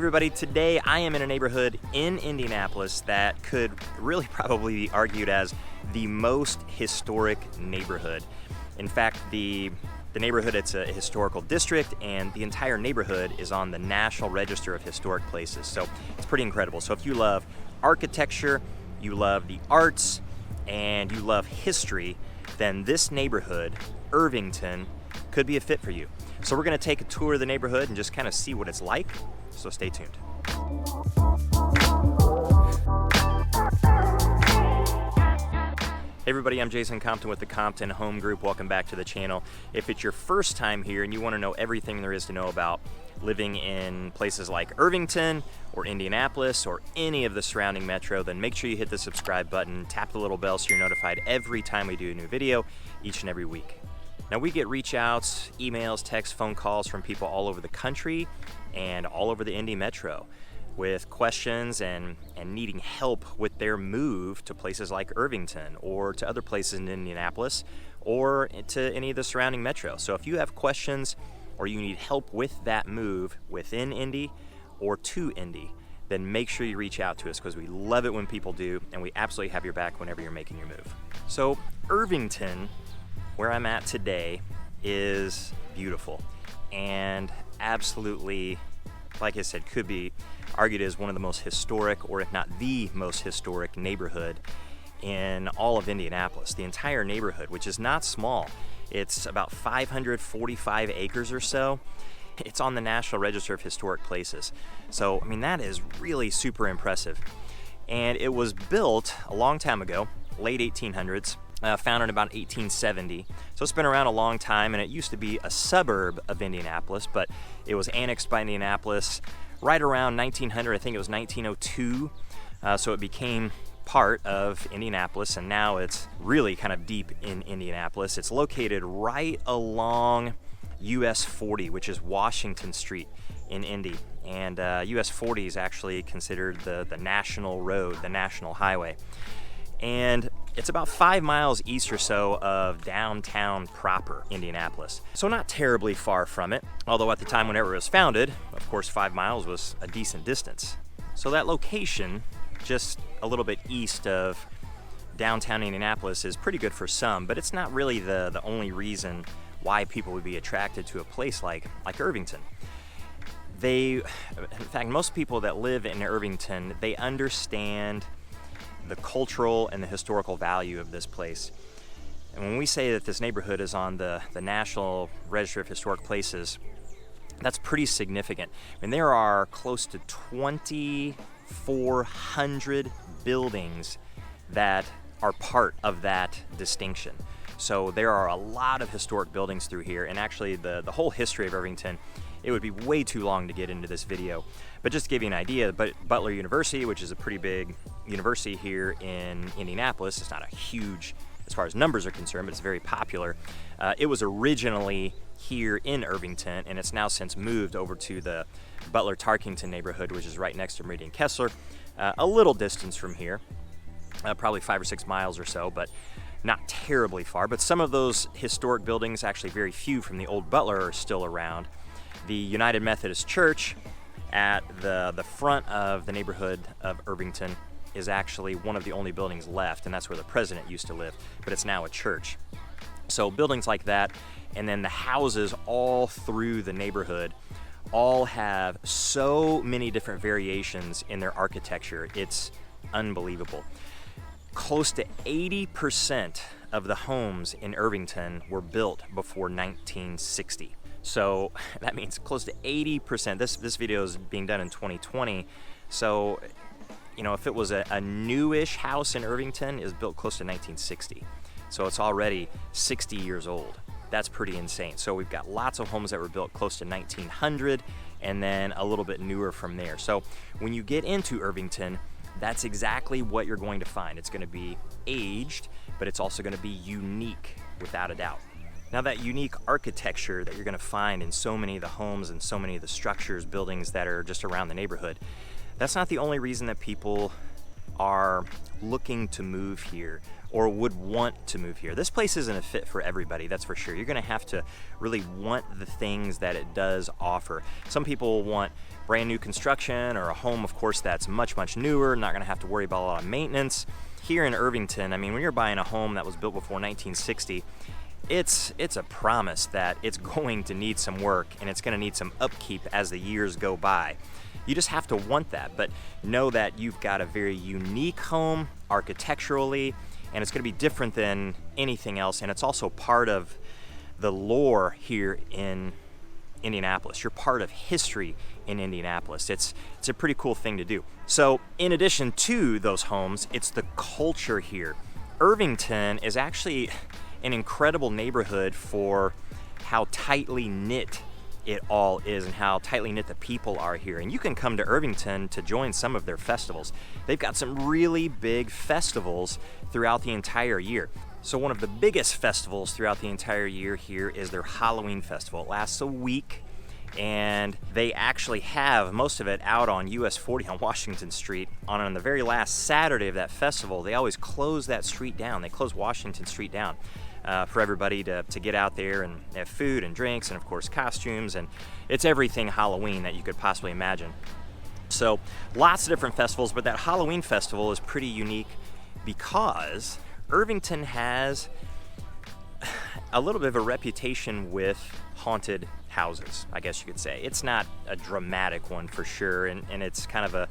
everybody, today I am in a neighborhood in Indianapolis that could really probably be argued as the most historic neighborhood. In fact, the neighborhood, it's a historical district, and the entire neighborhood is on the National Register of Historic Places. So it's pretty incredible. So if you love architecture, you love the arts, and you love history, then this neighborhood, Irvington, could be a fit for you. So we're gonna take a tour of the neighborhood and just kind of see what it's like. So stay tuned. Hey everybody, I'm Jason Compton with the Compton Home Group. Welcome back to the channel. If it's your first time here and you want to know everything there is to know about living in places like Irvington or Indianapolis or any of the surrounding metro, then make sure you hit the subscribe button, tap the little bell so you're notified every time we do a new video each and every week. Now we get reach outs, emails, texts, phone calls from people all over the country and all over the Indy metro with questions and needing help with their move to places like Irvington or to other places in Indianapolis or to any of the surrounding metro. So if you have questions or you need help with that move within Indy or to Indy, then make sure you reach out to us because we love it when people do, and we absolutely have your back whenever you're making your move. So Irvington, where I'm at today, is beautiful and absolutely, like I said, could be argued as one of the most historic, or if not the most historic neighborhood in all of Indianapolis. The entire neighborhood, which is not small, it's about 545 acres or so. It's on the National Register of Historic Places. So, I mean, that is really super impressive. And it was built a long time ago, late 1800s, founded in about 1870. So it's been around a long time, and it used to be a suburb of Indianapolis, but it was annexed by Indianapolis right around 1900, I think it was 1902. So it became part of Indianapolis, and now it's really kind of deep in Indianapolis. It's located right along US 40, which is Washington Street in Indy. And US 40 is actually considered the national road, the national highway. And it's about 5 miles east or so of downtown proper Indianapolis. So not terribly far from it, although at the time whenever it was founded, of course 5 miles was a decent distance. So that location, just a little bit east of downtown Indianapolis, is pretty good for some, but it's not really the only reason why people would be attracted to a place like Irvington. In fact, most people that live in Irvington, they understand the cultural and the historical value of this place. And when we say that this neighborhood is on the National Register of Historic Places, that's pretty significant. I mean, there are close to 2,400 buildings that are part of that distinction. So there are a lot of historic buildings through here, and actually the whole history of Irvington, it would be way too long to get into this video. But just to give you an idea, Butler University, which is a pretty big university here in Indianapolis, it's not a huge, as far as numbers are concerned, but it's very popular. It was originally here in Irvington, and it's now since moved over to the Butler-Tarkington neighborhood, which is right next to Meridian Kessler, a little distance from here, probably 5 or 6 miles or so, but not terribly far. But some of those historic buildings, actually very few from the old Butler, are still around. The United Methodist Church at the front of the neighborhood of Irvington is actually one of the only buildings left, and that's where the president used to live, but it's now a church. So buildings like that, and then the houses all through the neighborhood all have so many different variations in their architecture. It's unbelievable. Close to 80% of the homes in Irvington were built before 1960. So that means close to 80%. This video is being done in 2020. So, you know, if it was a newish house in Irvington, it was built close to 1960. So it's already 60 years old. That's pretty insane. So we've got lots of homes that were built close to 1900 and then a little bit newer from there. So when you get into Irvington, that's exactly what you're going to find. It's going to be aged, but it's also going to be unique without a doubt. Now that unique architecture that you're going to find in so many of the homes and so many of the structures, buildings that are just around the neighborhood, that's not the only reason that people are looking to move here or would want to move here, this place isn't a fit for everybody, that's for sure. You're gonna have to really want the things that it does offer. Some people want brand new construction or a home, of course, that's much, much newer, not gonna have to worry about a lot of maintenance. Here in Irvington, I mean, when you're buying a home that was built before 1960, it's a promise that it's going to need some work and it's gonna need some upkeep as the years go by. You just have to want that, but know that you've got a very unique home architecturally, and it's gonna be different than anything else, and it's also part of the lore here in Indianapolis. You're part of history in Indianapolis. It's a pretty cool thing to do. So in addition to those homes, it's the culture here. Irvington is actually an incredible neighborhood for how tightly knit it all is and how tightly knit the people are here. And you can come to Irvington to join some of their festivals. They've got some really big festivals throughout the entire year. So one of the biggest festivals throughout the entire year here is their Halloween festival. It lasts a week, and they actually have most of it out on US 40 on Washington Street. On the very last Saturday of that festival, they always close that street down. They close Washington Street down for everybody to get out there and have food and drinks and, of course, costumes, and it's everything Halloween that you could possibly imagine. So lots of different festivals, but that Halloween festival is pretty unique because Irvington has a little bit of a reputation with haunted houses, I guess you could say. It's not a dramatic one for sure, and it's kind of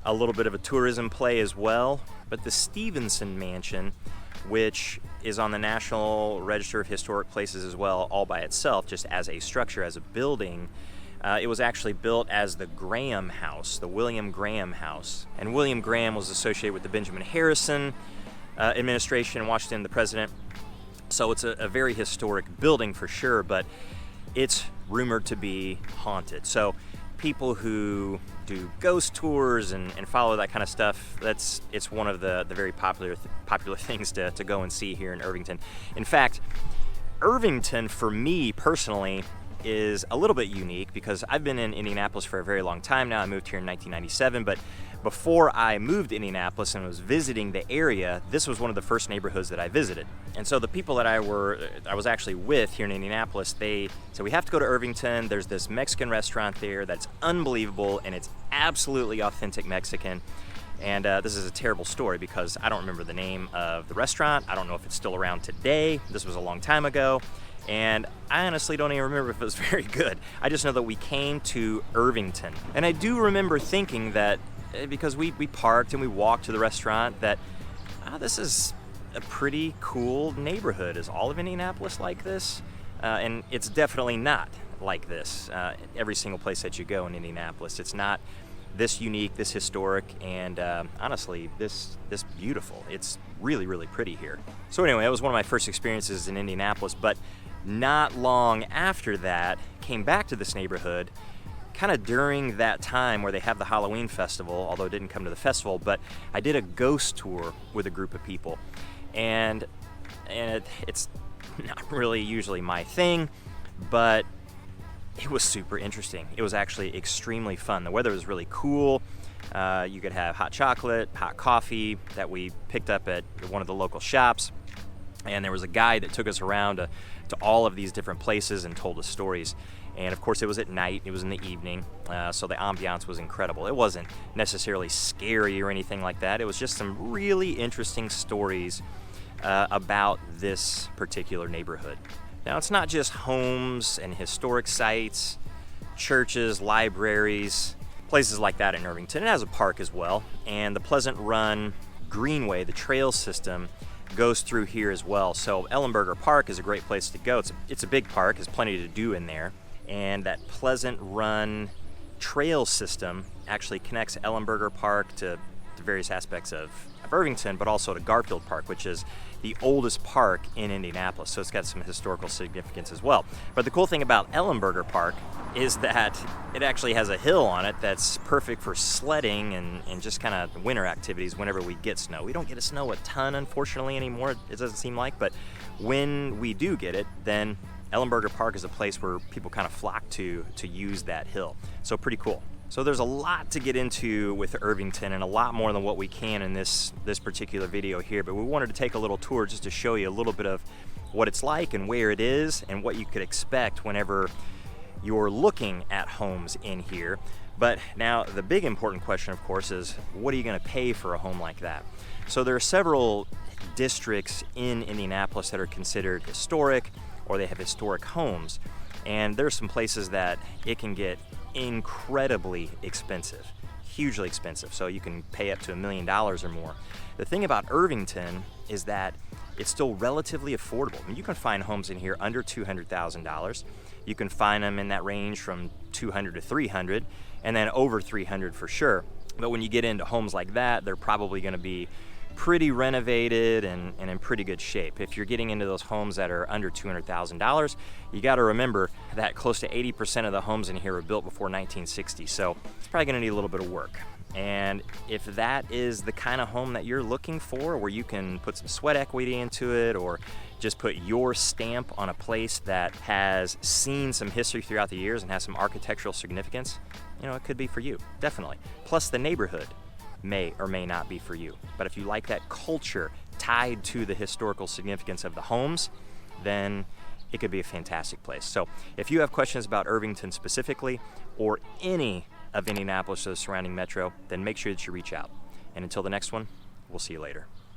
a little bit of a tourism play as well. But the Stevenson Mansion, which is on the National Register of Historic Places as well, all by itself, just as a structure, as a building, it was actually built as the Graham House, the William Graham House. And William Graham was associated with the Benjamin Harrison administration in Washington, the president. So it's a very historic building for sure, but it's rumored to be haunted. So people who do ghost tours and follow that kind of stuff, it's one of the very popular things to go and see here in Irvington. In fact, Irvington, for me personally, is a little bit unique because I've been in Indianapolis for a very long time now. I moved here in 1997, but before I moved to Indianapolis and was visiting the area, this was one of the first neighborhoods that I visited. And so the people that I was actually with here in Indianapolis, they said, we have to go to Irvington. There's this Mexican restaurant there that's unbelievable, and it's absolutely authentic Mexican. And this is a terrible story because I don't remember the name of the restaurant. I don't know if it's still around today. This was a long time ago. And I honestly don't even remember if it was very good. I just know that we came to Irvington. And I do remember thinking that, because we parked and we walked to the restaurant, that this is a pretty cool neighborhood. Is all of Indianapolis like this? And it's definitely not like this. Every single place that you go in Indianapolis, it's not this unique, this historic, and honestly, this beautiful. It's really, really pretty here. So anyway, that was one of my first experiences in Indianapolis, but not long after that, came back to this neighborhood kind of during that time where they have the Halloween festival, although it didn't come to the festival, but I did a ghost tour with a group of people. And it's not really usually my thing, but it was super interesting. It was actually extremely fun. The weather was really cool. You could have hot chocolate, hot coffee that we picked up at one of the local shops. And there was a guy that took us around to all of these different places and told us stories. And of course it was at night, it was in the evening, so the ambiance was incredible. It wasn't necessarily scary or anything like that. It was just some really interesting stories about this particular neighborhood. Now, it's not just homes and historic sites, churches, libraries, places like that in Irvington. It has a park as well, and the Pleasant Run Greenway, the trail system, goes through here as well. So Ellenberger Park is a great place to go. It's a big park, there's plenty to do in there, and that Pleasant Run trail system actually connects Ellenberger Park to various aspects of Irvington, but also to Garfield Park, which is the oldest park in Indianapolis, so it's got some historical significance as well. But the cool thing about Ellenberger Park is that it actually has a hill on it that's perfect for sledding and just kind of winter activities whenever we get snow. We don't get snow a ton, unfortunately, anymore, it doesn't seem like, but when we do get it, then Ellenberger Park is a place where people kind of flock to use that hill. So pretty cool. So there's a lot to get into with Irvington, and a lot more than what we can in this particular video here, but we wanted to take a little tour just to show you a little bit of what it's like and where it is and what you could expect whenever you're looking at homes in here. But now the big important question, of course, is what are you going to pay for a home like that? So there are several districts in Indianapolis that are considered historic, or they have historic homes, and there's some places that it can get incredibly expensive, hugely expensive. So you can pay up to $1 million or more. The thing about Irvington is that it's still relatively affordable. I mean, you can find homes in here under $200,000. You can find them in that range from $200,000 to $300,000, and then over $300,000 for sure. But when you get into homes like that, they're probably going to be pretty renovated and in pretty good shape. If you're getting into those homes that are under $200,000, you got to remember that close to 80% of the homes in here were built before 1960, so it's probably going to need a little bit of work. And if that is the kind of home that you're looking for, where you can put some sweat equity into it, or just put your stamp on a place that has seen some history throughout the years and has some architectural significance, you know, it could be for you, definitely. Plus the neighborhood may or may not be for you. But if you like that culture tied to the historical significance of the homes, then it could be a fantastic place. So if you have questions about Irvington specifically, or any of Indianapolis or the surrounding metro, then make sure that you reach out. And until the next one, we'll see you later.